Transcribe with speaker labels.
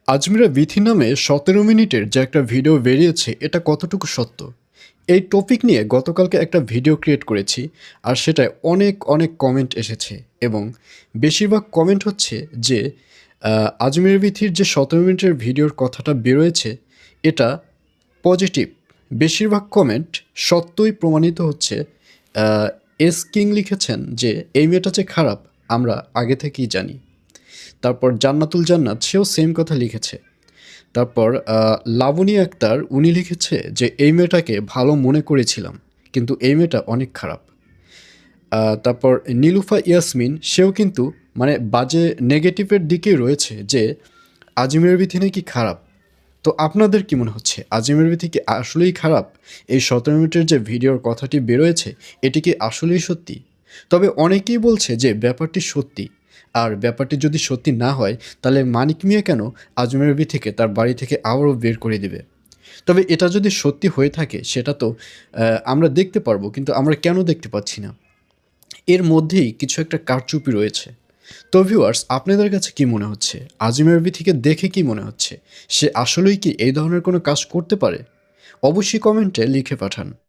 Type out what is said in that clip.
Speaker 1: আজমিরা বিথি নামে ১৭ মিনিটের যে একটা ভিডিও বেরিয়েছে এটা কতটুকু সত্য? এই টপিক নিয়ে গতকালকে একটা ভিডিও ক্রিয়েট করেছি আর সেটায় অনেক অনেক কমেন্ট এসেছে এবং বেশিরভাগ কমেন্ট হচ্ছে যে আজমিরা বিথির যে ১৭ মিনিটের ভিডিওর কথাটা বেরোয়েছে এটা পজিটিভ। বেশিরভাগ কমেন্ট সত্যই প্রমাণিত হচ্ছে। এস কিং লিখেছেন যে এই মেয়েটা যে খারাপ আমরা আগে থেকেই জানি। তারপর জান্নাতুল জান্নাত সেও সেম কথা লিখেছে। তারপর লাবণী আক্তার উনি লিখেছে যে এই মেয়েটাকে ভালো মনে করেছিলাম কিন্তু এই মেয়েটা অনেক খারাপ। তারপর নীলুফা ইয়াসমিন সেও কিন্তু মানে বাজে নেগেটিভের দিকেই রয়েছে যে আজমির বিথি নাকি খারাপ। তো আপনাদের কি মনে হচ্ছে আজমির বিথি কি আসলেই খারাপ? এই ১৭ মিনিটের যে ভিডিওর কথাটি বেরোয়েছে এটি কি আসলেই সত্যি? তবে অনেকেই বলছে যে ব্যাপারটি সত্যি। আর ব্যাপারটি যদি সত্যি না হয় তাহলে মানিক মিয়া কেন আজমির বিথিকে তার বাড়ি থেকে আবারও বের করে দিবে? তবে এটা যদি সত্যি হয়ে থাকে সেটা তো আমরা দেখতে পারবো, কিন্তু আমরা কেন দেখতে পাচ্ছি না? এর মধ্যেই কিছু একটা কারচুপি রয়েছে। তো ভিউয়ার্স, আপনাদের কাছে কি মনে হচ্ছে? আজমির বিথিকে দেখে কি মনে হচ্ছে? সে আসলেই কি এই ধরনের কোনো কাজ করতে পারে? অবশ্যই কমেন্টে লিখে পাঠান।